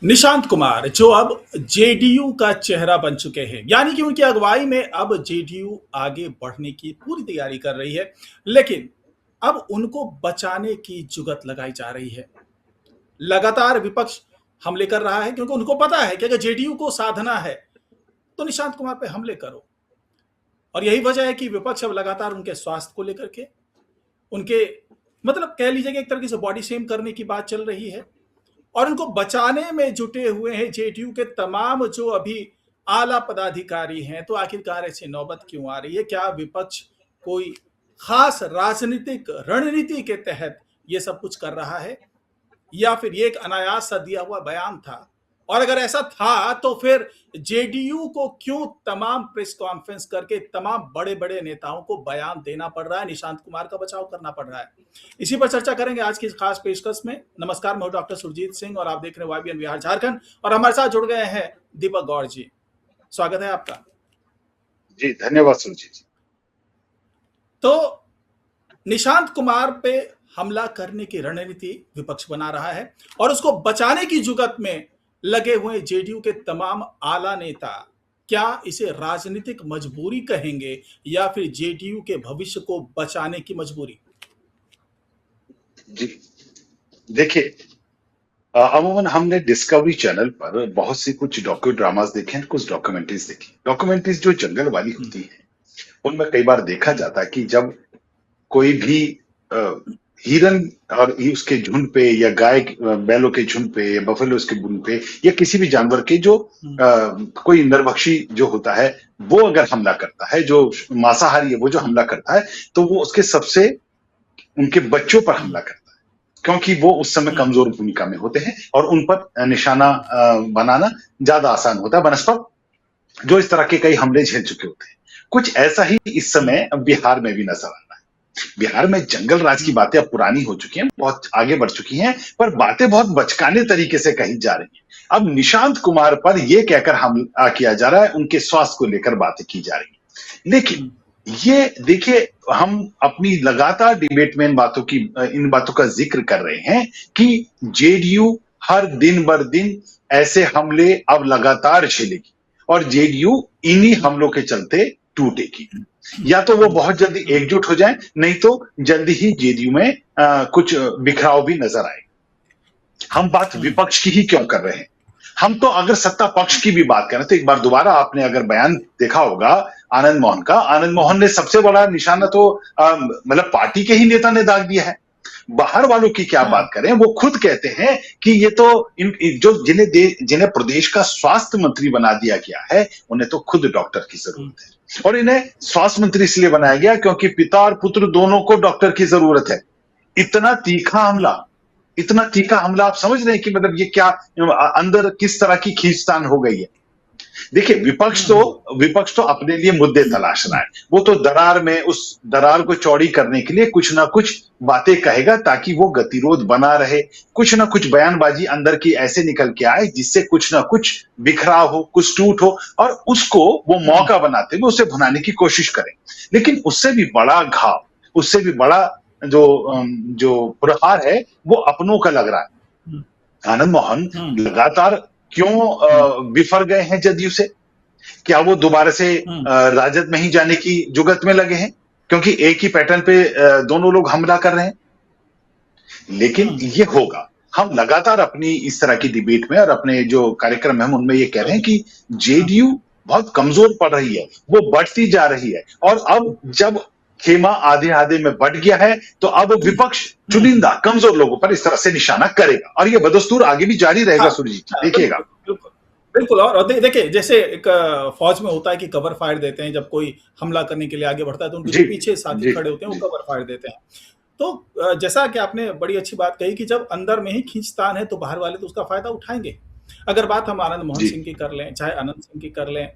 निशांत कुमार जो अब जेडीयू का चेहरा बन चुके हैं, यानी कि उनकी अगुवाई में अब जेडीयू आगे बढ़ने की पूरी तैयारी कर रही है। लेकिन अब उनको बचाने की जुगत लगाई जा रही है। लगातार विपक्ष हमले कर रहा है क्योंकि उनको पता है कि अगर जेडीयू को साधना है तो निशांत कुमार पे हमले करो। और यही वजह है कि विपक्ष अब लगातार उनके स्वास्थ्य को लेकर के उनके मतलब कह लीजिए कि एक तरीके से बॉडी शेम करने की बात चल रही है। और उनको बचाने में जुटे हुए हैं जेडीयू के तमाम जो अभी आला पदाधिकारी हैं। तो आखिरकार ऐसी नौबत क्यों आ रही है? क्या विपक्ष कोई खास राजनीतिक रणनीति के तहत ये सब कुछ कर रहा है, या फिर ये एक अनायास सा दिया हुआ बयान था? और अगर ऐसा था तो फिर जेडीयू को क्यों तमाम प्रेस कॉन्फ्रेंस करके तमाम बड़े बड़े नेताओं को बयान देना पड़ रहा है, निशांत कुमार का बचाव करना पड़ रहा है? इसी पर चर्चा करेंगे आज की इस खास पेशकश में। नमस्कार, मैं हूं डॉक्टर सुरजीत सिंह और आप देख रहे हैं वाईबीएन बिहार झारखंड। और हमारे साथ जुड़ गए हैं दीपक गौड़ जी। स्वागत है आपका। जी धन्यवाद सुरजीत जी। तो निशांत कुमार पे हमला करने की रणनीति विपक्ष बना रहा है और उसको बचाने की जुगत में लगे हुए जेडीयू के तमाम आला नेता क्या इसे राजनीतिक मजबूरी कहेंगे या फिर जेडीयू के भविष्य को बचाने की मजबूरी? जी देखिए, अमूमन हमने डिस्कवरी चैनल पर बहुत सी कुछ डॉक्यू ड्रामास देखे हैं, कुछ डॉक्यूमेंट्रीज देखी। डॉक्यूमेंट्रीज जो जंगल वाली होती हैं उनमें कई बार देखा जाता है कि जब कोई भी हिरन और उसके झुंड पे या गाय बैलों के झुंड पे या बफेलो के झुंड पे या किसी भी जानवर के जो कोई नरभक्षी जो होता है वो अगर हमला करता है, जो मांसाहारी है वो जो हमला करता है, तो वो उसके सबसे उनके बच्चों पर हमला करता है, क्योंकि वो उस समय कमजोर भूमिका में होते हैं और उन पर निशाना बनाना ज्यादा आसान होता है बनस्पत जो इस तरह के कई हमले झेल चुके होते हैं। कुछ ऐसा ही इस समय बिहार में भी नजर आ रहा है। बिहार में जंगल राज की बातें अब पुरानी हो चुकी हैं, बहुत आगे बढ़ चुकी हैं, पर बातें बहुत बचकाने तरीके से कही जा रही हैं। अब निशांत कुमार पर यह कहकर हमला किया जा रहा है, उनके स्वास्थ्य को लेकर बातें की जा रही है। लेकिन ये देखिए, हम अपनी लगातार डिबेट में इन बातों का जिक्र कर रहे हैं कि जेडीयू हर दिन बर दिन ऐसे हमले अब लगातार झेलेगी और जेडीयू इन्हीं हमलों के चलते टूटेगी। या तो वो बहुत जल्दी एकजुट हो जाए, नहीं तो जल्दी ही जेडीयू में कुछ बिखराव भी नजर आए। हम बात विपक्ष की ही क्यों कर रहे हैं? हम तो अगर सत्ता पक्ष की भी बात करें तो एक बार दोबारा आपने अगर बयान देखा होगा आनंद मोहन का, आनंद मोहन ने सबसे बड़ा निशाना तो मतलब पार्टी के ही नेता ने दाग दिया है। बाहर वालों की क्या बात करें, वो खुद कहते हैं कि ये तो जो जिन्हें प्रदेश का स्वास्थ्य मंत्री बना दिया गया है उन्हें तो खुद डॉक्टर की जरूरत है। और इन्हें स्वास्थ्य मंत्री इसलिए बनाया गया क्योंकि पिता और पुत्र दोनों को डॉक्टर की जरूरत है। इतना तीखा हमला आप समझ रहे हैं कि मतलब ये क्या अंदर किस तरह की खींचतान हो गई है। देखिए, विपक्ष तो अपने लिए मुद्दे तलाश रहा है। वो तो दरार में उस दरार को चौड़ी करने के लिए कुछ ना कुछ बातें कहेगा ताकि वो गतिरोध बना रहे, कुछ ना कुछ बयानबाजी अंदर की ऐसे निकल के आए जिससे कुछ ना कुछ बिखराव हो, कुछ टूट हो और उसको वो मौका बनाते हुए उसे भुनाने की कोशिश करें। लेकिन उससे भी बड़ा घाव, उससे भी बड़ा जो प्रहार है वो अपनों का लग रहा है। आनंद मोहन लगातार क्यों बिफर गए हैं जदयू से? क्या वो दोबारा से राजद में ही जाने की जुगत में लगे हैं क्योंकि एक ही पैटर्न पे दोनों लोग हमला कर रहे हैं? लेकिन ये होगा। हम लगातार अपनी इस तरह की डिबेट में और अपने जो कार्यक्रम है हम उनमें ये कह रहे हैं कि जेडीयू बहुत कमजोर पड़ रही है, वो बढ़ती जा रही है और अब जब खेमा आधे आधे में बढ़ गया है तो अब विपक्ष चुनिंदा कमजोर लोगों पर इस तरह से निशाना करेगा और ये बदस्तूर आगे भी जारी रहेगा। सुरजीत देखिएगा। बिल्कुल। और देखिए, जैसे एक फौज में होता है कि कवर फायर देते हैं, जब कोई हमला करने के लिए आगे बढ़ता है तो उनके पीछे साथी खड़े होते हैं, वो कवर फायर देते हैं। तो जैसा कि आपने बड़ी अच्छी बात कही कि जब अंदर में ही खींचतान है तो बाहर वाले तो उसका फायदा उठाएंगे। अगर बात हम आनंद मोहन सिंह की कर लें, चाहे अनंत सिंह की कर लें,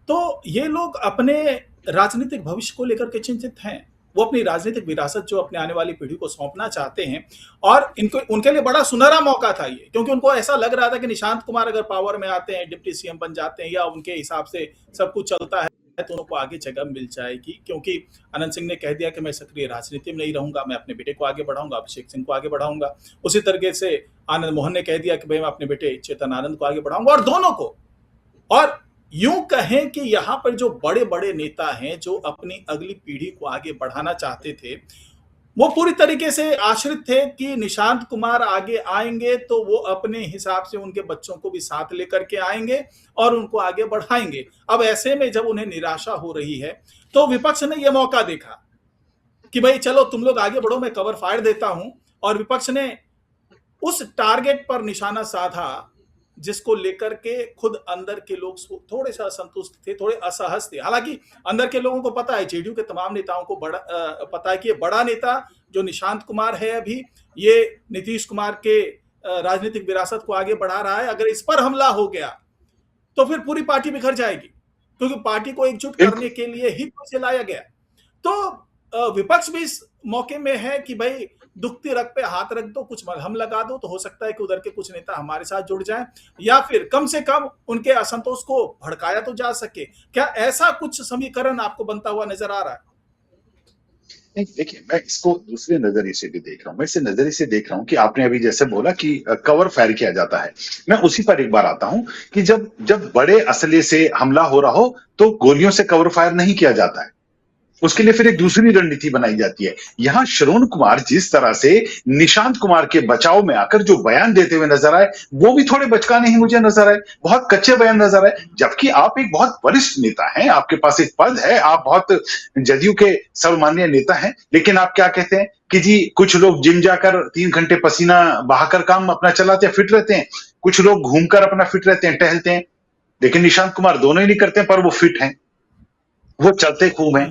तो ये लोग अपने राजनीतिक भविष्य को लेकर के चिंतित हैं। वो अपनी राजनीतिक विरासत जो अपने आने वाली पीढ़ी को सौंपना चाहते हैं और इनको उनके लिए बड़ा सुनहरा मौका था ये, क्योंकि उनको ऐसा लग रहा था कि निशांत कुमार अगर पावर में आते हैं, डिप्टी सीएम बन जाते हैं या उनके हिसाब से सब कुछ चलता है तो उनको आगे जगह मिल जाएगी, क्योंकि अनंत सिंह ने कह दिया कि मैं सक्रिय राजनीति में नहीं रहूंगा, मैं अपने बेटे को आगे बढ़ाऊंगा, अभिषेक सिंह को आगे बढ़ाऊंगा। उसी तरीके से आनंद मोहन ने कह दिया कि भाई मैं अपने बेटे चेतन आनंद को आगे बढ़ाऊंगा, और दोनों को। और यूं कहें कि यहाँ पर जो बड़े बड़े नेता हैं जो अपनी अगली पीढ़ी को आगे बढ़ाना चाहते थे, वो पूरी तरीके से आश्रित थे कि निशांत कुमार आगे आएंगे तो वो अपने हिसाब से उनके बच्चों को भी साथ लेकर के आएंगे और उनको आगे बढ़ाएंगे। अब ऐसे में जब उन्हें निराशा हो रही है तो विपक्ष ने यह मौका देखा कि भाई चलो तुम लोग आगे बढ़ो, मैं कवर फायर देता हूं, और विपक्ष ने उस टारगेट पर निशाना साधा जिसको लेकर के खुद अंदर के लोग थोड़े से असंतुष्ट थे, थोड़े असहज थे। हालांकि अंदर के लोगों को पता है, जेडीयू के तमाम नेताओं को पता है कि ये बड़ा नेता जो निशांत कुमार है अभी, ये नीतीश कुमार के राजनीतिक विरासत को आगे बढ़ा रहा है। अगर इस पर हमला हो गया तो फिर पूरी पार्टी बिखर जाएगी, क्योंकि पार्टी को एकजुट करने के लिए ही तो इसे लाया गया। तो विपक्ष भी इस मौके में है कि भाई दुखती रग पे हाथ रख दो, कुछ मलहम लगा दो, तो हो सकता है कि उधर के कुछ नेता हमारे साथ जुड़ जाएं, या फिर कम से कम उनके असंतोष को भड़काया तो जा सके। क्या ऐसा कुछ समीकरण आपको बनता हुआ नजर आ रहा है? नहीं, देखिए, मैं इसको दूसरे नजरिए से भी देख रहा हूँ। मैं इसे नजरिए से देख रहा हूँ कि आपने अभी जैसे बोला कि कवर फायर किया जाता है। मैं उसी पर एक बार आता हूँ कि जब जब बड़े असले से हमला हो रहा हो तो गोलियों से कवर फायर नहीं किया जाता है, उसके लिए फिर एक दूसरी रणनीति बनाई जाती है। यहाँ श्रवण कुमार जिस तरह से निशांत कुमार के बचाव में आकर जो बयान देते हुए नजर आए, वो भी थोड़े बचकाने ही मुझे नजर आए, बहुत कच्चे बयान नजर आए। जबकि आप एक बहुत वरिष्ठ नेता हैं, आपके पास एक पद है, आप बहुत जदयू के सर्वमान्य नेता हैं, लेकिन आप क्या कहते हैं कि जी कुछ लोग जिम जाकर 3 घंटे पसीना बहाकर काम अपना चलाते हैं, फिट रहते हैं, कुछ लोग घूमकर अपना फिट रहते हैं, टहलते हैं। लेकिन निशांत कुमार दोनों ही नहीं करते हैं, पर वो फिट हैं, वो चलते खूब हैं।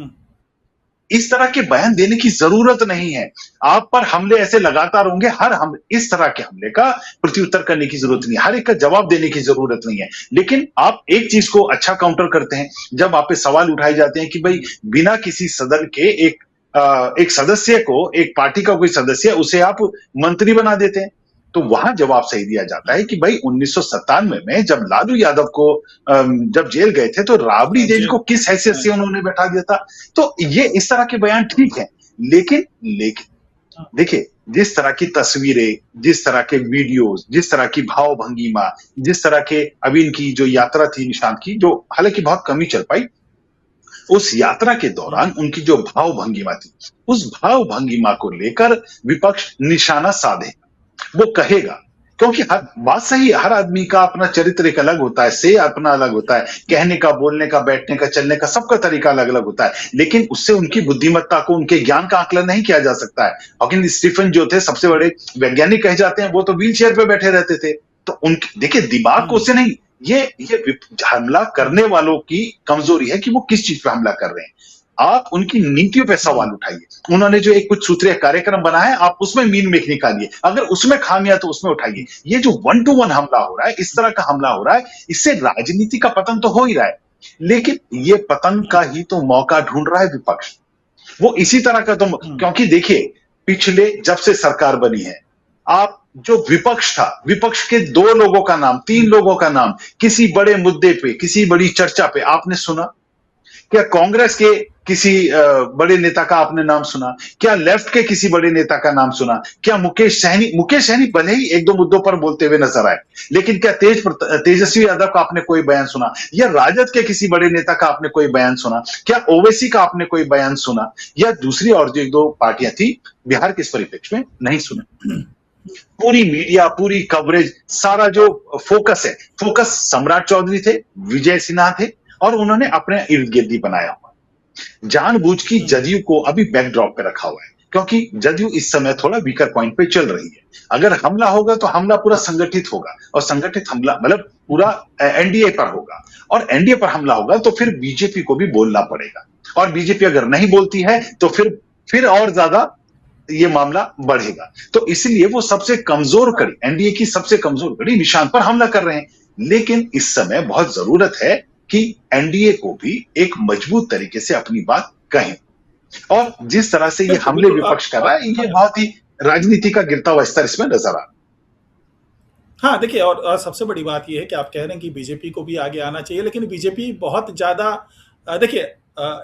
इस तरह के बयान देने की जरूरत नहीं है। आप पर हमले ऐसे लगातार होंगे, हर हम इस तरह के हमले का प्रत्युत्तर करने की जरूरत नहीं है, हर एक का जवाब देने की जरूरत नहीं है। लेकिन आप एक चीज को अच्छा काउंटर करते हैं, जब आप पे सवाल उठाए जाते हैं कि भाई बिना किसी सदन के एक सदस्य को, एक पार्टी का कोई सदस्य, उसे आप मंत्री बना देते हैं, तो वहां जवाब सही दिया जाता है कि भाई 1997 में जब लालू यादव को जब जेल गए थे तो राबड़ी देवी को किस हैसियत से उन्होंने बैठा दिया था। तो ये इस तरह के बयान ठीक है, लेकिन लेकिन देखिए, जिस तरह की तस्वीरें, जिस तरह के वीडियोस, जिस तरह की भाव भंगिमा, जिस तरह के अभी इनकी जो यात्रा थी निशांत की, जो हालांकि बहुत कम ही चल पाई, उस यात्रा के दौरान उनकी जो भाव भंगिमा थी, उस भाव भंगिमा को लेकर विपक्ष निशाना साधे, वो कहेगा, क्योंकि हर बात सही है, हर आदमी का अपना चरित्र एक अलग होता है, से अपना अलग होता है, कहने का, बोलने का, बैठने का, चलने का, सबका तरीका अलग अलग होता है, लेकिन उससे उनकी बुद्धिमत्ता को, उनके ज्ञान का आकलन नहीं किया जा सकता है। हॉकिंस स्टीफन जो थे, सबसे बड़े वैज्ञानिक कहे जाते हैं, वो तो व्हील चेयर पे बैठे रहते थे। तो उनके देखिए दिमाग को उससे नहीं, ये हमला करने वालों की कमजोरी है कि वो किस चीज पे हमला कर रहे हैं। आप उनकी नीतियों पे सवाल उठाइए। उन्होंने जो एक कुछ सूत्रीय कार्यक्रम बनाया है, आप उसमें मीन मेख निकालिए, अगर उसमें खामियां तो उसमें उठाइए। ये जो 1 to 1 हमला हो रहा है, इस तरह का हमला हो रहा है, इससे राजनीति का पतन तो हो ही रहा है, लेकिन ये पतन का ही तो मौका ढूंढ रहा है विपक्ष। वो इसी तरह का तो, क्योंकि देखिए पिछले जब से सरकार बनी है, आप जो विपक्ष था, विपक्ष के 2 लोगों का नाम, 3 लोगों का नाम किसी बड़े मुद्दे पे, किसी बड़ी चर्चा पे आपने सुना? क्या कांग्रेस के किसी बड़े नेता का आपने नाम सुना? क्या लेफ्ट के किसी बड़े नेता का नाम सुना? क्या मुकेश सहनी भले ही 1-2 मुद्दों पर बोलते हुए नजर आए, लेकिन क्या तेजस्वी यादव का आपने कोई बयान सुना? या राजद के किसी बड़े नेता का आपने कोई बयान सुना? क्या ओवैसी का आपने कोई बयान सुना? या दूसरी और जो 1-2 पार्टियां थी बिहार के इस परिप्रेक्ष्य में नहीं सुना। पूरी मीडिया, पूरी कवरेज, सारा जो फोकस सम्राट चौधरी थे, विजय सिन्हा थे, और उन्होंने अपने इर्द गिर्द ही बनाया हुआ, जानबूझ की जदयू को अभी बैकड्रॉप पे रखा हुआ है, क्योंकि जदयू इस समय थोड़ा वीकर पॉइंट पे चल रही है। अगर हमला होगा तो हमला पूरा संगठित होगा, और संगठित हमला मतलब पूरा एनडीए पर होगा, और एनडीए पर हमला होगा तो फिर बीजेपी को भी बोलना पड़ेगा, और बीजेपी अगर नहीं बोलती है तो फिर और ज्यादा ये मामला बढ़ेगा। तो इसलिए वो सबसे कमजोर कड़ी, एनडीए की सबसे कमजोर कड़ी निशांत पर हमला कर रहे हैं। लेकिन इस समय बहुत जरूरत है कि एनडीए को भी एक मजबूत तरीके से अपनी बात कहें, और जिस तरह से ये हमले विपक्ष कर रहा है, ये बहुत ही राजनीति का गिरता हुआ स्तर इसमें नजर आ रहा है। हाँ, देखिए, और सबसे बड़ी बात यह है कि आप कह रहे हैं कि बीजेपी को भी आगे आना चाहिए, लेकिन बीजेपी बहुत ज्यादा देखिए,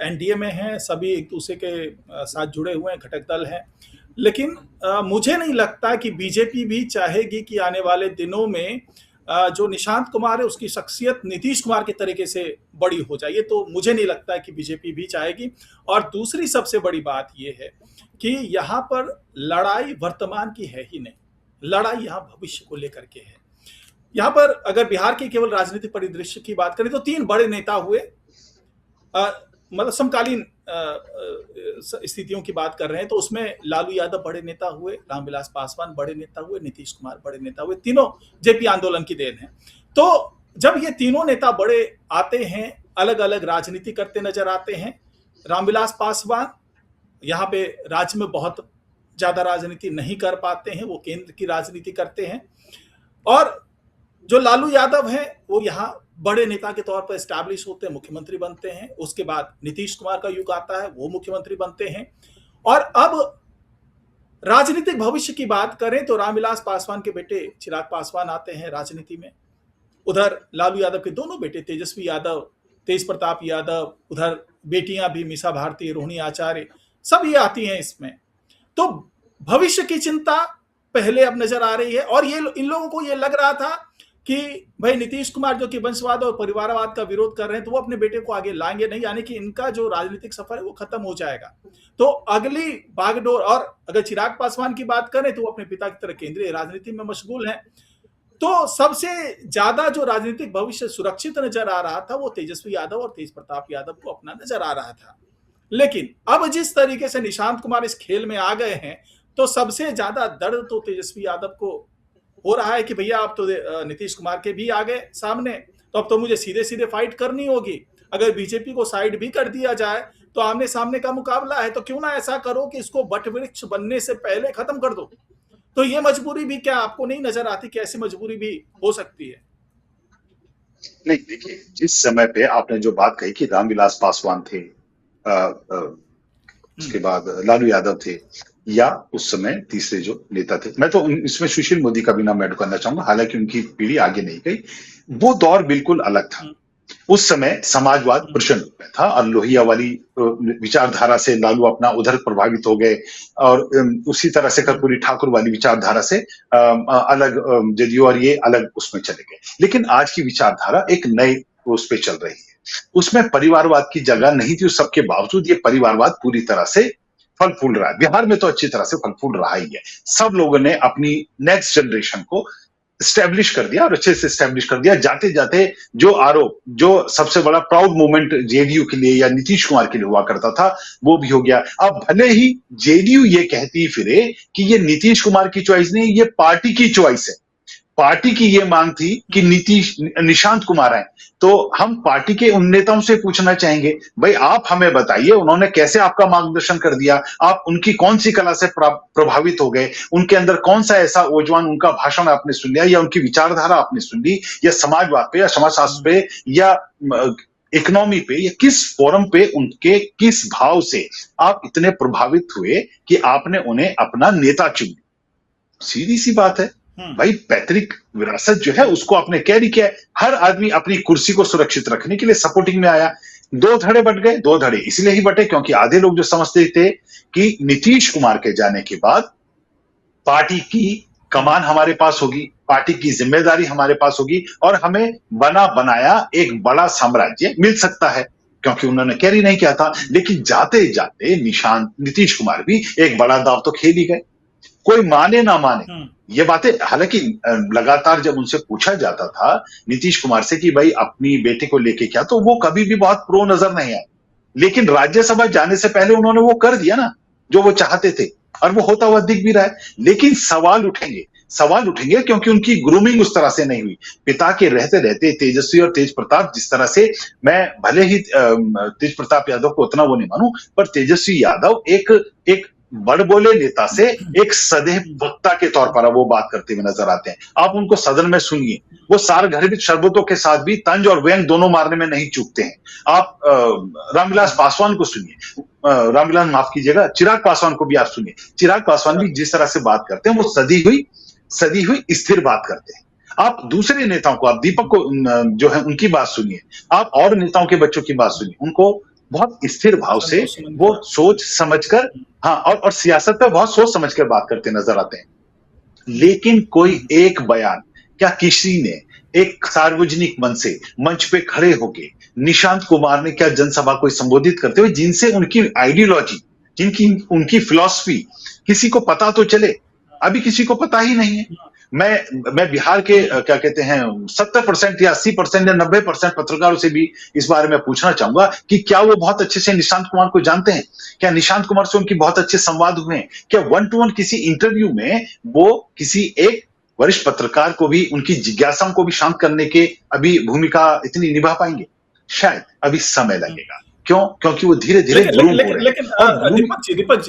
एनडीए में हैं, सभी एक दूसरे के साथ जुड़े हुए हैं, घटक दल हैं। लेकिन मुझे नहीं लगता कि बीजेपी भी चाहेगी कि आने वाले दिनों में जो निशांत कुमार है उसकी शख्सियत नीतीश कुमार के तरीके से बड़ी हो जाए। ये तो मुझे नहीं लगता है कि बीजेपी भी चाहेगी। और दूसरी सबसे बड़ी बात ये है कि यहाँ पर लड़ाई वर्तमान की है ही नहीं, लड़ाई यहाँ भविष्य को लेकर के है। यहाँ पर अगर बिहार के केवल राजनीतिक परिदृश्य की बात करें तो 3 बड़े नेता हुए, मतलब समकालीन स्थितियों की बात कर रहे हैं तो उसमें लालू यादव बड़े नेता हुए, रामविलास पासवान बड़े नेता हुए, नीतीश कुमार बड़े नेता हुए, तीनों जेपी आंदोलन की देन है। तो जब ये तीनों नेता बड़े आते हैं, अलग अलग राजनीति करते नजर आते हैं। रामविलास पासवान यहाँ पे राज्य में बहुत ज्यादा राजनीति नहीं कर पाते हैं, वो केंद्र की राजनीति करते हैं। और जो लालू यादव हैं वो यहाँ बड़े नेता के तौर पर एस्टैब्लिश होते हैं, मुख्यमंत्री बनते हैं। उसके बाद नीतीश कुमार का युग आता है, वो मुख्यमंत्री बनते हैं। और अब राजनीतिक भविष्य की बात करें तो रामविलास पासवान के बेटे चिराग पासवान आते हैं राजनीति में। उधर लालू यादव के दोनों बेटे तेजस्वी यादव, तेज प्रताप यादव, उधर बेटियां भी मीसा भारती, रोहिणी आचार्य, सब ये आती हैं इसमें। तो भविष्य की चिंता पहले अब नजर आ रही है। और ये इन लोगों को ये लग रहा था कि भाई नीतीश कुमार जो कि वंशवाद और परिवारवाद का विरोध कर रहे हैं तो वो अपने बेटे को आगे लाएंगे नहीं, यानी कि इनका जो राजनीतिक सफर है वो खत्म हो जाएगा। तो अगली बागडोर, और अगर चिराग पासवान की बात करें तो वो अपने पिता की तरह केंद्रीय राजनीति में मशगूल हैं। तो सबसे ज्यादा जो राजनीतिक भविष्य सुरक्षित नजर आ रहा था वो तेजस्वी यादव और तेज प्रताप यादव को अपना नजर आ रहा था। लेकिन अब जिस तरीके से निशांत कुमार इस खेल में आ गए हैं तो सबसे ज्यादा दर्द तो तेजस्वी यादव को हो रहा है कि भैया अब तो नीतीश कुमार के भी आ गए सामने, तो अब तो मुझे सीधे सीधे फाइट करनी होगी। अगर बीजेपी को साइड भी कर दिया जाए तो आमने सामने का मुकाबला है, तो क्यों ना ऐसा करो कि इसको वटवृक्ष बनने से पहले खत्म कर दो। तो ये मजबूरी भी क्या आपको नहीं नजर आती कि ऐसी मजबूरी भी हो सकती है? नहीं, देखिए, जिस समय पे आपने जो बात कही कि रामविलास पासवान थे, उसके बाद लालू यादव थे, या उस समय तीसरे जो नेता थे, मैं तो इसमें सुशील मोदी का भी नाम ऐड करना चाहूंगा, हालांकि उनकी पीढ़ी आगे नहीं गई। वो दौर बिल्कुल अलग था। उस समय समाजवाद प्रचंड में था और लोहिया वाली विचारधारा से लालू अपना उधर प्रभावित हो गए, और उसी तरह से कर्पूरी ठाकुर वाली विचारधारा से अलग जदयू और ये अलग उसमें चले गए। लेकिन आज की विचारधारा एक नए उस पे चल रही है। उसमें परिवारवाद की जगह नहीं थी, उस सबके बावजूद ये परिवारवाद पूरी तरह से फल फूल रहा है। बिहार में तो अच्छी तरह से फल फूल रहा ही है। सब लोगों ने अपनी नेक्स्ट जनरेशन को स्टैब्लिश कर दिया और अच्छे से स्टैब्लिश कर दिया। जाते जाते जो आरोप, जो सबसे बड़ा प्राउड मोमेंट जेडीयू के लिए या नीतीश कुमार के लिए हुआ करता था, वो भी हो गया। अब भले ही जेडीयू ये कहती फिरे कि ये नीतीश कुमार की चॉइस नहीं, ये पार्टी की चॉइस है। पार्टी की ये मांग थी कि निशांत कुमार आए, तो हम पार्टी के उन नेताओं से पूछना चाहेंगे, भाई आप हमें बताइए उन्होंने कैसे आपका मार्गदर्शन कर दिया, आप उनकी कौन सी कला से प्रभावित हो गए, उनके अंदर कौन सा ऐसा ओजवान, उनका भाषण आपने सुन लिया या उनकी विचारधारा आपने सुन ली, या समाजवाद पे या समाजशास्त्र पे या इकोनॉमी पे या किस फोरम पे उनके किस भाव से आप इतने प्रभावित हुए कि आपने उन्हें अपना नेता चुन लिया। सीधी सी बात है भाई, पैतृक विरासत जो है उसको आपने कैरी किया है। हर आदमी अपनी कुर्सी को सुरक्षित रखने के लिए सपोर्टिंग में आया। 2 धड़े बट गए, 2 धड़े इसलिए ही बटे क्योंकि आधे लोग जो समझते थे कि नीतीश कुमार के जाने के बाद पार्टी की कमान हमारे पास होगी, पार्टी की जिम्मेदारी हमारे पास होगी और हमें बना बनाया एक बड़ा साम्राज्य मिल सकता है, क्योंकि उन्होंने कैरी नहीं किया था। लेकिन जाते जाते नीतीश कुमार भी एक बड़ा दाव तो खेल ही गए। कोई माने ना माने ये बातें, हालांकि लगातार जब उनसे पूछा जाता था नीतीश कुमार से कि भाई अपनी बेटे को लेके क्या, तो वो कभी भी बहुत प्रो नजर नहीं आए। लेकिन राज्यसभा जाने से पहले उन्होंने वो कर दिया ना जो वो चाहते थे, और वो होता हुआ दिख भी रहा है। लेकिन सवाल उठेंगे क्योंकि उनकी ग्रूमिंग उस तरह से नहीं हुई। पिता के रहते रहते तेजस्वी और तेज प्रताप, जिस तरह से, मैं भले ही तेज प्रताप यादव को उतना वो नहीं मानूं, पर तेजस्वी यादव एक बड़बोले नेता से एक सदैव वक्ता के तौर पर वो बात करते हुए नजर आते हैं। आप उनको सदन में सुनिए, वो सार्वघरिक शरबतों के साथ भी तंज और व्यंग दोनों मारने में नहीं चूकते हैं। आप रामविलास पासवान को सुनिए, रामविलास माफ कीजिएगा, चिराग पासवान को भी आप सुनिए। चिराग पासवान भी जिस तरह से बात करते हैं वो सदी हुई स्थिर बात करते हैं। आप दूसरे नेताओं को, आप दीपक को जो है उनकी बात सुनिए, आप और नेताओं के बच्चों की बात सुनिए, उनको बहुत स्थिर भाव से संतोष सुमन की वो बात। सोच समझकर, हाँ, और सियासत पे बहुत सोच समझकर बात करते नजर आते हैं। लेकिन कोई एक बयान, क्या किसी ने एक सार्वजनिक मंच पे खड़े होके निशांत कुमार ने क्या जनसभा को संबोधित करते हुए जिनसे उनकी आइडियोलॉजी, जिनकी उनकी फिलॉसफी किसी को पता तो चले? अभी किसी को पता ही नहीं है। मैं बिहार के क्या कहते हैं 70% या 80% या 90% पत्रकारों से भी इस बारे में पूछना चाहूंगा कि क्या वो बहुत अच्छे से निशांत कुमार को जानते हैं? क्या निशांत कुमार से उनकी बहुत अच्छे संवाद हुए हैं? क्या 1-to-1 किसी इंटरव्यू में वो किसी एक वरिष्ठ पत्रकार को भी, उनकी जिज्ञासाओं को भी शांत करने के अभी भूमिका इतनी निभा पाएंगे? शायद अभी समय लगेगा। क्यों? क्योंकि वो धीरे धीरे लेकिन ग्रूम लेकिन हो लेकिन रहे हैं। लेकिन और ग्रूम, दीपक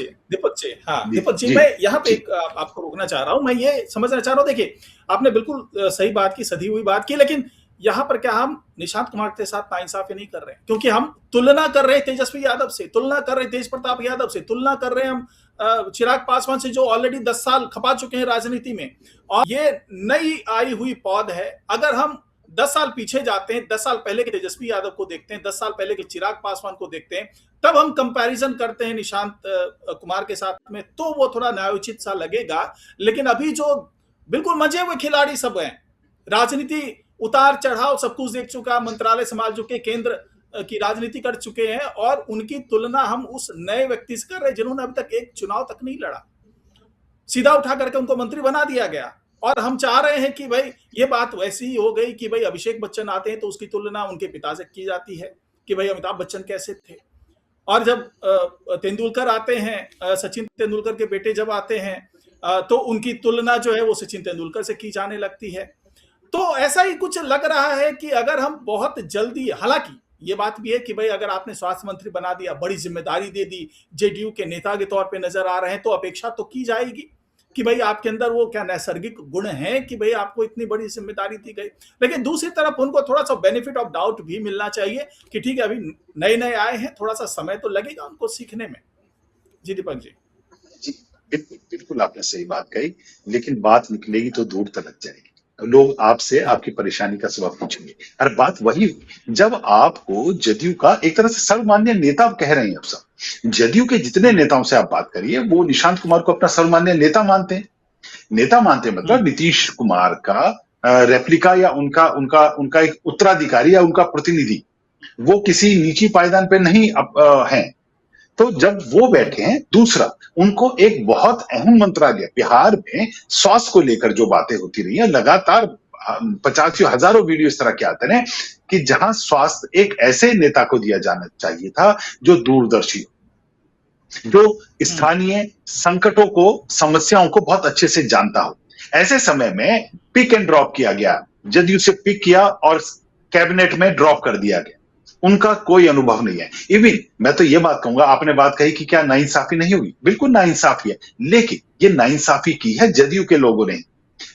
जी, जी मैं यहाँ पे जी एक आपको रोकना चाह रहा हूँ। मैं ये समझना चाह रहा हूँ, देखिए आपने बिल्कुल सही बात की, सधी हुई बात की, लेकिन यहाँ पर क्या हम निशांत कुमार के साथ नाइंसाफी नहीं कर रहे हैं, क्योंकि हम तुलना कर रहे हैं तेजस्वी यादव से, तुलना कर रहे हैं तेज प्रताप यादव से, तुलना कर रहे हैं हम चिराग पासवान से, जो ऑलरेडी 10 साल खपा चुके हैं राजनीति में, और ये नई आई हुई पौध है। अगर हम 10 साल पीछे जाते हैं, 10 साल पहले के तेजस्वी यादव को देखते हैं, 10 साल पहले के चिराग पासवान को देखते हैं, तब हम कंपैरिजन करते हैं निशांत कुमार के साथ में, तो वो थोड़ा न्यायोचित सा लगेगा। लेकिन अभी जो बिल्कुल मजे हुए खिलाड़ी सब हैं, राजनीति उतार चढ़ाव सब कुछ देख चुका, मंत्रालय संभाल चुके, केंद्र की राजनीति कर चुके हैं, और उनकी तुलना हम उस नए व्यक्ति से कर रहे हैं जिन्होंने अभी तक एक चुनाव तक नहीं लड़ा, सीधा उठा करके उनको मंत्री बना दिया गया। और हम चाह रहे हैं कि भाई ये बात वैसी ही हो गई कि भाई अभिषेक बच्चन आते हैं तो उसकी तुलना उनके पिता से की जाती है कि भाई अमिताभ बच्चन कैसे थे, और जब तेंदुलकर आते हैं, सचिन तेंदुलकर के बेटे जब आते हैं, तो उनकी तुलना जो है वो सचिन तेंदुलकर से की जाने लगती है। तो ऐसा ही कुछ लग रहा है कि अगर हम बहुत जल्दी, हालांकि ये बात भी है कि भाई अगर आपने स्वास्थ्य मंत्री बना दिया, बड़ी जिम्मेदारी दे दी, जेडीयू के नेता के तौर पे नजर आ रहे हैं, तो अपेक्षा तो की जाएगी कि भाई आपके अंदर वो क्या नैसर्गिक गुण है कि भाई आपको इतनी बड़ी जिम्मेदारी दी गई। लेकिन दूसरी तरफ उनको थोड़ा सा बेनिफिट ऑफ डाउट भी मिलना चाहिए कि ठीक है, अभी नए नए आए हैं, थोड़ा सा समय तो लगेगा उनको सीखने में। जी दीपक जी। जी, बिल्कुल बिल्कुल आपने सही बात कही, लेकिन बात निकलेगी तो दूर तक जाएगी। लोग आपसे आपकी परेशानी का सबब पूछेंगे। अरे बात वही हुई, जब आपको जदयू का एक तरह से सर्वमान्य नेता आप कह रहे हैं, अब सब जदयू के जितने नेताओं से आप बात करिए, वो निशांत कुमार को अपना सर्वमान्य नेता मानते हैं। नेता मानते हैं मतलब नीतीश कुमार का रेप्लिका, या उनका उनका उनका एक उत्तराधिकारी या उनका प्रतिनिधि, वो किसी निजी पायदान पे नहीं है। तो जब वो बैठे हैं, दूसरा उनको एक बहुत अहम मंत्रालय बिहार में स्वास्थ्य को लेकर जो बातें होती रही है, लगातार 50 हजारों वीडियो इस तरह के आते हैं कि जहां स्वास्थ्य एक ऐसे नेता को दिया जाना चाहिए था जो दूरदर्शी हो, जो स्थानीय संकटों को, समस्याओं को बहुत अच्छे से जानता हो। ऐसे समय में पिक एंड ड्रॉप किया गया, जदयू से पिक किया और कैबिनेट में ड्रॉप कर दिया गया। उनका कोई अनुभव नहीं है। इवन मैं तो ये बात कहूंगा, आपने बात कही कि क्या नाइंसाफी नहीं हुई, बिल्कुल नाइंसाफी है, लेकिन ये नाइंसाफी की है जदयू के लोगों ने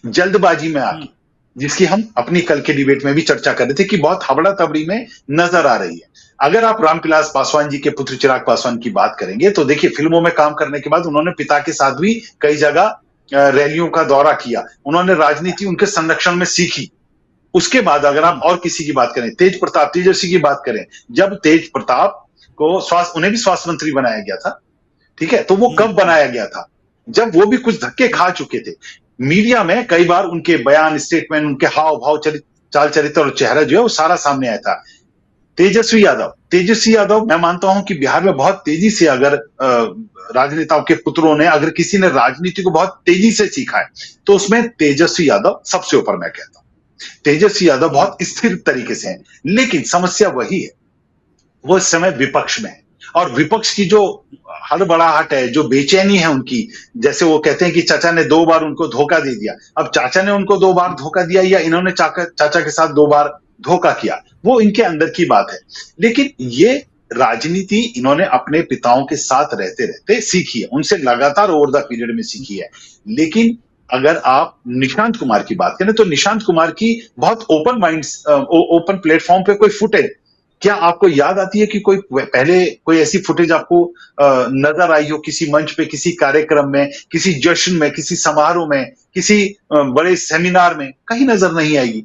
जल्दबाजी में आके, जिसकी हम अपनी कल के डिबेट में भी चर्चा कर रहे थे कि बहुत हबड़ा तबड़ी में नजर आ रही है। अगर आप रामविलास पासवान जी के पुत्र चिराग पासवान की बात करेंगे तो देखिए, फिल्मों में काम करने के बाद उन्होंने पिता के साथ भी कई जगह रैलियों का दौरा किया, उन्होंने राजनीति उनके संरक्षण में सीखी। उसके बाद अगर आप और किसी की बात करें, तेज प्रताप तेजस्वी की बात करें, जब तेज प्रताप को उन्हें भी स्वास्थ्य मंत्री बनाया गया था, ठीक है, तो वो कब बनाया गया था? जब वो भी कुछ धक्के खा चुके थे। मीडिया में कई बार उनके बयान, स्टेटमेंट, उनके हाव भाव, चाल चरित्र और चेहरा जो है वो सारा सामने आया था। तेजस्वी यादव मैं मानता हूं कि बिहार में बहुत तेजी से, अगर राजनेताओं के पुत्रों ने, अगर किसी ने राजनीति को बहुत तेजी से सीखा है तो उसमें तेजस्वी यादव सबसे ऊपर, मैं कहता हूं। तेजस्वी यादव बहुत स्थिर तरीके से हैं, लेकिन समस्या वही है, वो इस समय विपक्ष में है, और विपक्ष की जो हड़बड़ाहट है, जो बेचैनी है उनकी, जैसे वो कहते हैं कि चाचा ने 2 बार उनको धोखा दे दिया। अब चाचा ने उनको 2 बार धोखा दिया या इन्होंने चाचा के साथ 2 बार धोखा किया, वो इनके अंदर की बात है। लेकिन ये राजनीति इन्होंने अपने पिताओं के साथ रहते रहते सीखी है, उनसे लगातार ओवर द पीरियड में सीखी है। लेकिन अगर आप निशांत कुमार की बात करें तो निशांत कुमार की बहुत ओपन प्लेटफॉर्म पे कोई फुटेज क्या आपको याद आती है कि कोई पहले कोई ऐसी फुटेज आपको नजर आई हो किसी मंच पे, किसी कार्यक्रम में, किसी जश्न में, किसी समारोह में, किसी बड़े सेमिनार में? कहीं नजर नहीं आएगी।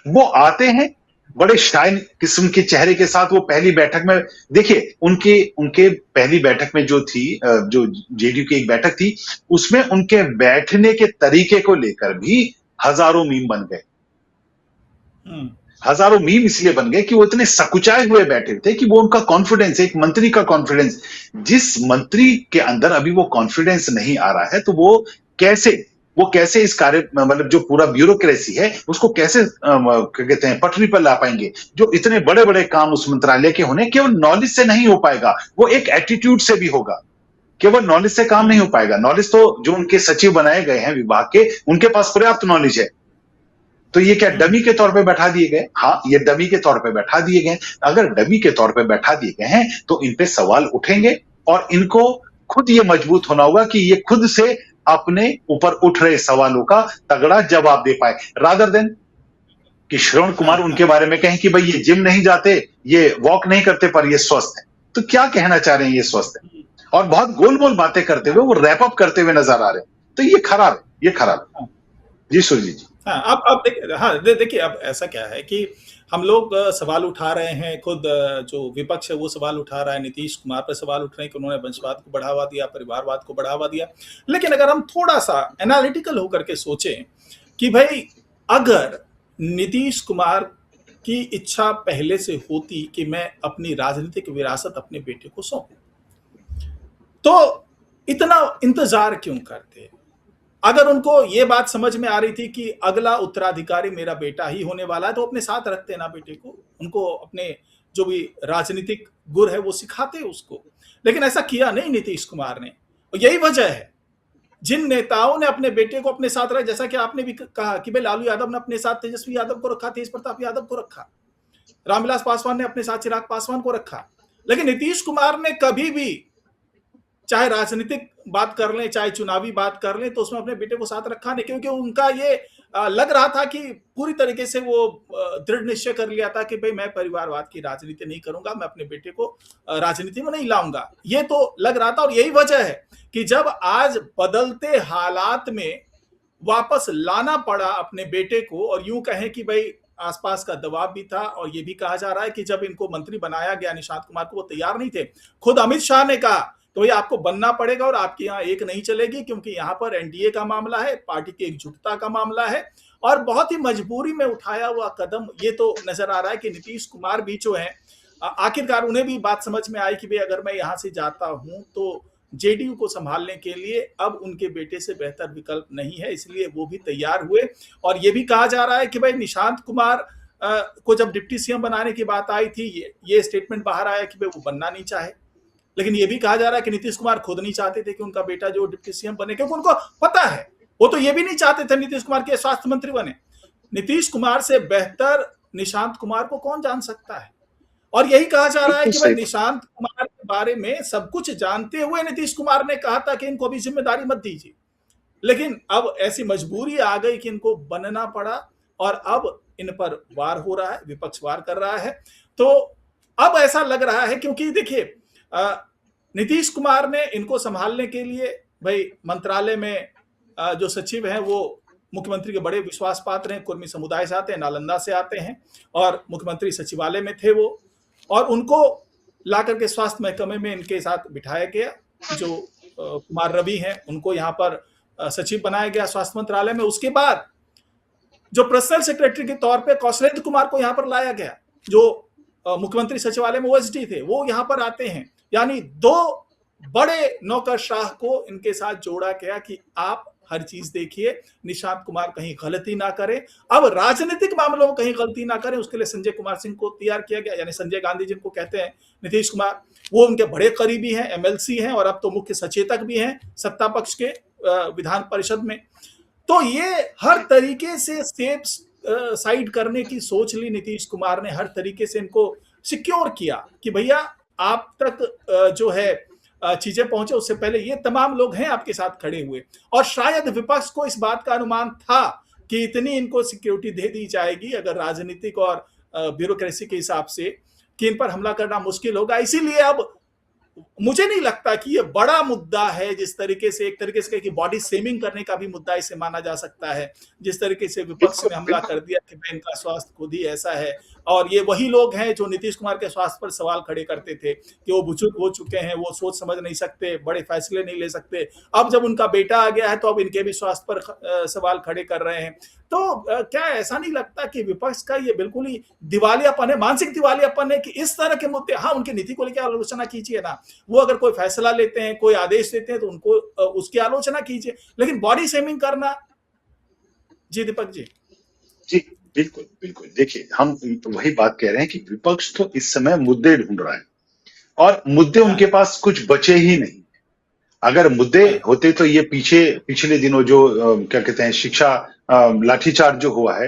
वो आते हैं बड़े शाइन किस्म के चेहरे के साथ। वो पहली बैठक में देखिए, उनके उनके पहली बैठक में जो थी, जो जेडीयू की एक बैठक थी, उसमें उनके बैठने के तरीके को लेकर भी हजारों मीम बन गए। हम्म, हजारों मीम इसलिए बन गए कि वो इतने सकुचाए हुए बैठे थे कि वो उनका कॉन्फिडेंस, एक मंत्री का कॉन्फिडेंस, जिस मंत्री के अंदर अभी वो कॉन्फिडेंस नहीं आ रहा है, तो वो कैसे इस कार्य, मतलब जो पूरा ब्यूरोक्रेसी है उसको कैसे क्या कहते हैं, पटरी पर ला पाएंगे? जो इतने बड़े बड़े काम उस मंत्रालय के होने केवल नॉलेज से नहीं हो पाएगा, वो एक एटीट्यूड से भी होगा। केवल नॉलेज से काम नहीं हम्म, हो पाएगा। नॉलेज तो जो उनके सचिव बनाए गए हैं विभाग के, उनके पास पर्याप्त नॉलेज है। तो ये क्या हम्म, डमी के तौर पे बैठा दिए गए? हाँ, ये डमी के तौर पे बैठा दिए गए। अगर डमी के तौर पे बैठा दिए गए हैं तो इन पे सवाल उठेंगे, और इनको खुद ये मजबूत होना होगा कि ये खुद से अपने ऊपर उठ रहे सवालों का तगड़ा जवाब दे पाए, रादर देन कि श्रवण हाँ, कुमार उनके हाँ, बारे में कहें कि भाई ये जिम नहीं जाते, ये वॉक नहीं करते, पर ये स्वस्थ है। तो क्या कहना चाह रहे हैं? ये स्वस्थ है, हम्म, और बहुत गोल मोल बातें करते हुए वो रैप अप करते हुए नजर आ रहे हैं। तो ये खराब है, ये खराब है। हाँ, जी सुरजीत जी। हाँ, अब देखिए, हाँ, देखिए, अब ऐसा क्या है कि हम लोग सवाल उठा रहे हैं, खुद जो विपक्ष है वो सवाल उठा रहा है, नीतीश कुमार पर सवाल उठ रहे हैं कि उन्होंने वंशवाद को बढ़ावा दिया, परिवारवाद को बढ़ावा दिया। लेकिन अगर हम थोड़ा सा एनालिटिकल होकर के सोचें कि भाई, अगर नीतीश कुमार की इच्छा पहले से होती कि मैं अपनी राजनीतिक विरासत अपने बेटे को सौंपूं, तो इतना इंतजार क्यों करते? अगर उनको ये बात समझ में आ रही थी कि अगला उत्तराधिकारी मेरा बेटा ही होने वाला है, तो अपने साथ रखते ना बेटे को, उनको अपने जो भी राजनीतिक गुर है वो सिखाते उसको। लेकिन ऐसा किया नहीं नीतीश कुमार ने, और यही वजह है जिन नेताओं ने अपने बेटे को अपने साथ रखा, जैसा कि आपने भी कहा कि भाई लालू यादव ने अपने साथ तेजस्वी यादव को रखा, तेज प्रताप यादव को रखा, रामविलास पासवान ने अपने साथ चिराग पासवान को रखा। लेकिन नीतीश कुमार ने कभी भी, चाहे राजनीतिक बात कर लें चाहे चुनावी बात कर लें, तो उसमें अपने बेटे को साथ रखा नहीं, क्योंकि उनका ये लग रहा था कि पूरी तरीके से वो दृढ़ निश्चय कर लिया था कि भाई मैं परिवारवाद की राजनीति नहीं करूंगा, मैं अपने बेटे को राजनीति में नहीं लाऊंगा। ये तो लग रहा था, और यही वजह है कि जब आज बदलते हालात में वापस लाना पड़ा अपने बेटे को, और यूं कहें कि भाई आसपास का दबाव भी था, और ये भी कहा जा रहा है कि जब इनको मंत्री बनाया गया निशांत कुमार को, वो तैयार नहीं थे। खुद अमित शाह ने कहा तो ये आपको बनना पड़ेगा, और आपके यहाँ एक नहीं चलेगी, क्योंकि यहाँ पर एनडीए का मामला है, पार्टी की एकजुटता का मामला है, और बहुत ही मजबूरी में उठाया हुआ कदम ये तो नजर आ रहा है कि नीतीश कुमार भी जो है, आखिरकार उन्हें भी बात समझ में आई कि भाई अगर मैं यहाँ से जाता हूँ तो जेडीयू को संभालने के लिए अब उनके बेटे से बेहतर विकल्प नहीं है, इसलिए वो भी तैयार हुए। और ये भी कहा जा रहा है कि भाई निशांत कुमार को जब डिप्टी सीएम बनाने की बात आई थी, ये स्टेटमेंट बाहर आया कि भाई वो बनना नहीं चाहे। लेकिन ये भी कहा जा रहा है कि नीतीश कुमार खुद नहीं चाहते थे कि उनका बेटा जो डिप्टी सीएम बने, क्योंकि उनको पता है, वो तो ये भी नहीं चाहते थे नीतीश कुमार के स्वास्थ्य मंत्री बने। नीतीश कुमार से बेहतर निशांत कुमार को कौन जान सकता है? और यही कहा जा रहा है बिल्कुल कि भाई सही। निशांत कुमार के बारे में सब कुछ जानते हुए नीतीश कुमार ने कहा था कि इनको अभी जिम्मेदारी मत दीजिए। लेकिन अब ऐसी मजबूरी आ गई कि इनको बनना पड़ा, और अब इन पर वार हो रहा है, विपक्ष वार कर रहा है। तो अब ऐसा लग रहा है, क्योंकि देखिए, नीतीश कुमार ने इनको संभालने के लिए भाई मंत्रालय में जो सचिव हैं वो मुख्यमंत्री के बड़े विश्वास पात्र हैं, कुर्मी समुदाय से आते हैं, नालंदा से आते हैं, और मुख्यमंत्री सचिवालय में थे वो, और उनको ला करके स्वास्थ्य महकमे में इनके साथ बिठाया गया। जो कुमार रवि हैं उनको यहाँ पर सचिव बनाया गया स्वास्थ्य मंत्रालय में। उसके बाद जो पर्सनल सेक्रेटरी के तौर पे कौशलेंद्र कुमार को यहाँ पर लाया गया, जो मुख्यमंत्री सचिवालय में ओएसडी थे, वो यहाँ पर आते हैं। यानी दो बड़े नौकरशाह को इनके साथ जोड़ा गया कि आप हर चीज देखिए, निशांत कुमार कहीं गलती ना करें, अब राजनीतिक मामलों में कहीं गलती ना करें, उसके लिए संजय कुमार सिंह को तैयार किया गया, यानी संजय गांधी जिनको कहते हैं नीतीश कुमार, वो उनके बड़े करीबी हैं, एमएलसी हैं, और अब तो मुख्य सचेतक भी हैं सत्ता पक्ष के विधान परिषद में। तो ये हर तरीके से सेफ साइड करने की सोच ली नीतीश कुमार ने, हर तरीके से इनको सिक्योर किया कि भैया आप तक जो है चीजें पहुंचे, उससे पहले ये तमाम लोग हैं आपके साथ खड़े हुए। और शायद विपक्ष को इस बात का अनुमान था कि इतनी इनको सिक्योरिटी दे दी जाएगी, अगर राजनीतिक और ब्यूरोक्रेसी के हिसाब से कि इन पर हमला करना मुश्किल होगा। इसीलिए अब मुझे नहीं लगता कि ये बड़ा मुद्दा है, जिस तरीके से एक तरीके से कि बॉडी शेमिंग करने का भी मुद्दा इसे माना जा सकता है। जिस तरीके से विपक्ष बिल्कुल, ने हमला बिल्कुल। कर दिया कि भाई इनका स्वास्थ्य खुद ही ऐसा है, और ये वही लोग हैं जो नीतीश कुमार के स्वास्थ्य पर सवाल खड़े करते थे कि वो बुजुर्ग हो चुके हैं, वो सोच समझ नहीं सकते, बड़े फैसले नहीं ले सकते। अब जब उनका बेटा आ गया है तो अब इनके भी स्वास्थ्य पर सवाल खड़े कर रहे हैं। तो क्या ऐसा नहीं लगता कि विपक्ष का ये बिल्कुल ही दिवालियापन है, मानसिक दिवालियापन है कि इस तरह के मुद्दे, हाँ, उनकी नीति को लेकर आलोचना कीजिए ना, वो अगर कोई फैसला लेते हैं, कोई आदेश देते हैं तो उनको उसकी आलोचना कीजिए, लेकिन बॉडी शेमिंग करना। जी दीपक जी। जी, बिल्कुल, बिल्कुल। देखिए, हम वही बात कह रहे हैं कि विपक्ष तो इस समय मुद्दे ढूंढ रहा है और मुद्दे उनके हाँ पास कुछ बचे ही नहीं। अगर मुद्दे हाँ। होते तो ये पिछले दिनों जो क्या कहते हैं, शिक्षा लाठीचार्ज जो हुआ है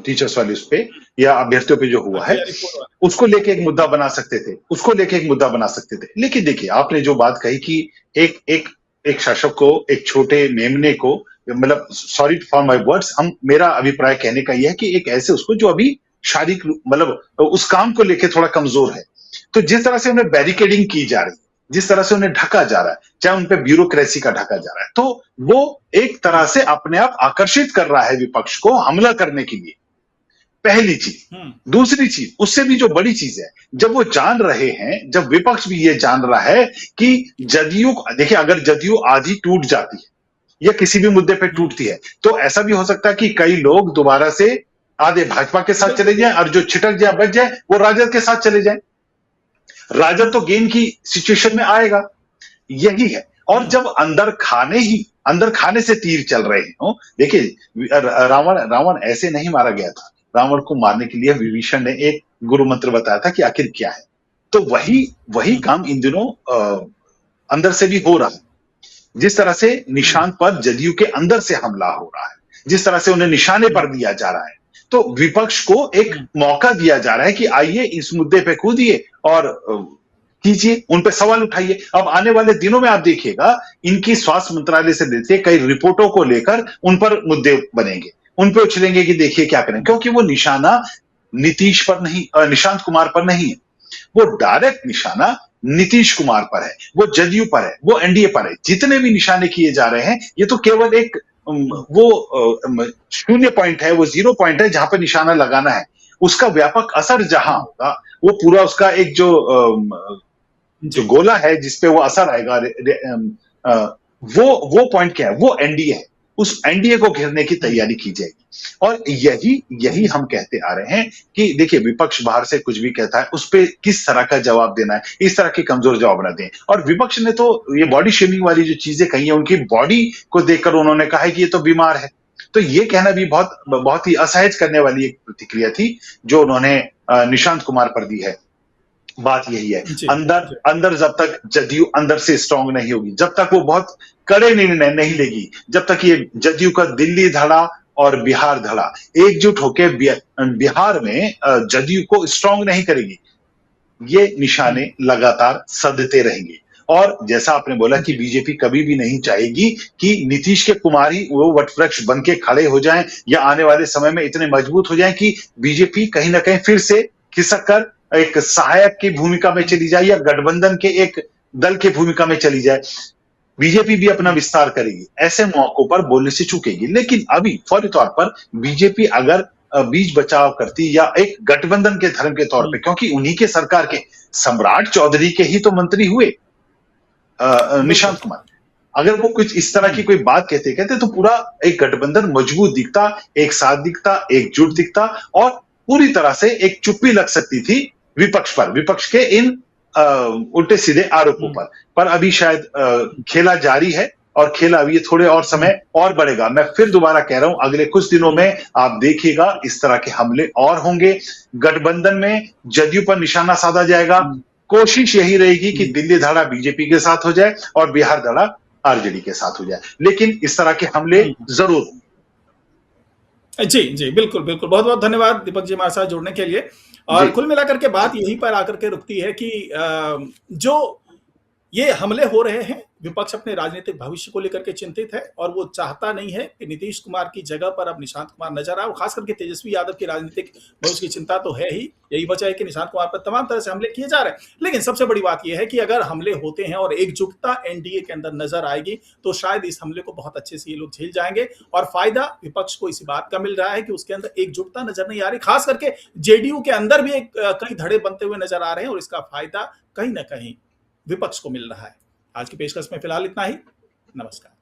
टीचर्स वाले उस पे या अभ्यर्थियों पे जो हुआ है, टीआरई 4 वाला। उसको लेके एक मुद्दा बना सकते थे, उसको लेके एक मुद्दा बना सकते थे। लेकिन देखिए, आपने जो बात कही कि एक एक एक शासक को, एक छोटे मेमने को, मतलब सॉरी फॉर माय वर्ड्स, हम मेरा अभिप्राय कहने का यह है कि एक ऐसे उसको जो अभी शारीरिक मतलब उस काम को लेके थोड़ा कमजोर है, तो जिस तरह से उन्हें बैरिकेडिंग की जा रही है, जिस तरह से उन्हें ढका जा रहा है, चाहे उन पे ब्यूरोक्रेसी का ढका जा रहा है, तो वो एक तरह से अपने आप आकर्षित कर रहा है विपक्ष को हमला करने के लिए। पहली चीज। हम्म। दूसरी चीज, उससे भी जो बड़ी चीज है, जब वो जान रहे हैं, जब विपक्ष भी ये जान रहा है कि जदयू, देखिए अगर जदयू आधी टूट जाती है या किसी भी मुद्दे पे हम्म। टूटती है, तो ऐसा भी हो सकता है कि कई लोग दोबारा से आधे भाजपा के साथ चले बिल्कुल जाएं बिल्कुल। और जो छिटक जाए, बच जाए, वो राजद के साथ चले जाएं। राजद तो गेम की सिचुएशन में आएगा, यही है। और हम्म। जब अंदर खाने से तीर चल रहे हो, देखिए रावण रावण ऐसे नहीं मारा गया था। रावण को मारने के लिए विभीषण ने एक गुरु मंत्र बताया था कि आखिर क्या है। तो वही वही हम्म। काम इन दिनों अंदर से भी हो रहा है। जिस तरह से हम्म। निशान पर जदयू के अंदर से हमला हो रहा है, जिस तरह से उन्हें निशाने पर हम्म। दिया जा रहा है, तो विपक्ष को एक हम्म। मौका दिया जा रहा है कि आइए इस मुद्दे पे कूदिए और कीजिए, उन पे सवाल उठाइए। अब आने वाले दिनों में आप देखिएगा, इनकी स्वास्थ्य मंत्रालय से देते कई रिपोर्टों को लेकर उन पर मुद्दे बनेंगे, उन पे उछलेंगे कि देखिए क्या करें, क्योंकि वो निशाना नीतीश पर नहीं, निशांत कुमार पर नहीं है, वो डायरेक्ट निशाना नीतीश कुमार पर है, वो जदयू पर है, वो एनडीए पर है। जितने भी निशाने किए जा रहे हैं, ये तो केवल एक वो शून्य पॉइंट है, वो जीरो पॉइंट है जहां पर निशाना लगाना है। उसका व्यापक असर जहां होगा, वो पूरा उसका एक जो जी। गोला है जिसपे वो असर आएगा, वो पॉइंट क्या है, वो एनडीए है। उस एनडीए को घेरने की हम्म। तैयारी की जाएगी। और यही यही हम कहते आ रहे हैं कि देखिए, विपक्ष बाहर से कुछ भी कहता है, उस पे किस तरह का जवाब देना है, इस तरह के कमजोर जवाब ना दें। और विपक्ष ने तो ये बॉडी शेमिंग वाली जो चीजें कही है, उनकी बॉडी को देखकर उन्होंने कहा है कि ये तो बीमार है। तो ये कहना भी बहुत बहुत ही असहज करने वाली एक प्रतिक्रिया थी जो उन्होंने निशांत कुमार पर दी है। बात यही है, जी। अंदर जी। अंदर जब तक जदयू अंदर से स्ट्रांग नहीं होगी, जब तक वो बहुत कड़े निर्णय नहीं लेगी, जब तक ये जदयू का दिल्ली धड़ा और बिहार धड़ा एकजुट होकर बिहार में जदयू को स्ट्रांग नहीं करेगी, ये निशाने हम्म। लगातार सधते रहेंगे। और जैसा आपने बोला कि जी। बीजेपी कभी भी नहीं चाहेगी कि नीतीश के कुमार ही वो वटवृक्ष बन के खड़े हो जाएं या आने वाले समय में इतने मजबूत हो जाएं कि बीजेपी कहीं ना कहीं फिर से खिसक कर एक सहायक की भूमिका में चली जाए या गठबंधन के एक दल की भूमिका में चली जाए। बीजेपी भी अपना विस्तार करेगी, ऐसे मौकों पर बोलने से चूकेगी। लेकिन अभी फौरी तौर पर बीजेपी अगर बीच बचाव करती या एक गठबंधन के धर्म के तौर पे, क्योंकि उन्हीं के सरकार के सम्राट चौधरी के ही तो मंत्री हुए बिल्कुल। निशांत कुमार, अगर वो कुछ इस तरह की कोई बात कहते कहते तो पूरा एक गठबंधन मजबूत दिखता, एक साथ दिखता, एकजुट दिखता और पूरी तरह से एक चुप्पी लग सकती थी विपक्ष पर, विपक्ष के इन उल्टे सीधे आरोपों पर अभी शायद खेला जारी है और खेला अभी थोड़े और समय और बढ़ेगा। मैं फिर दोबारा कह रहा हूं, अगले कुछ दिनों में आप देखिएगा इस तरह के हमले और होंगे। गठबंधन में जदयू पर निशाना साधा जाएगा। कोशिश यही रहेगी कि दिल्ली धड़ा बीजेपी के साथ हो जाए और बिहार धड़ा आरजेडी के साथ हो जाए, लेकिन इस तरह के हमले जरूर होंगे। जी जी, बिल्कुल बिल्कुल। बहुत बहुत धन्यवाद दीपक जी हमारे साथ जुड़ने के लिए। और कुल मिलाकर के बात यहीं पर आकर के रुकती है कि जो ये हमले हो रहे हैं, विपक्ष अपने राजनीतिक भविष्य को लेकर के चिंतित है और वो चाहता नहीं है कि नीतीश कुमार की जगह पर अब निशांत कुमार नजर आए और खास करके तेजस्वी यादव की राजनीतिक भविष्य की चिंता तो है ही। यही वजह है कि निशांत कुमार पर तमाम तरह से हमले किए जा रहे हैं। लेकिन सबसे बड़ी बात यह है कि अगर हमले होते हैं और एकजुटता एनडीए के अंदर नजर आएगी तो शायद इस हमले को बहुत अच्छे से ये लोग झेल जाएंगे और फायदा विपक्ष को इसी बात का मिल रहा है कि उसके अंदर एकजुटता नजर नहीं आ रही। खास करके जेडीयू के अंदर भी कई धड़े बनते हुए नजर आ रहे हैं और इसका फायदा कहीं ना कहीं विपक्ष को मिल रहा है। आज की पेशकश में फिलहाल इतना ही। नमस्कार।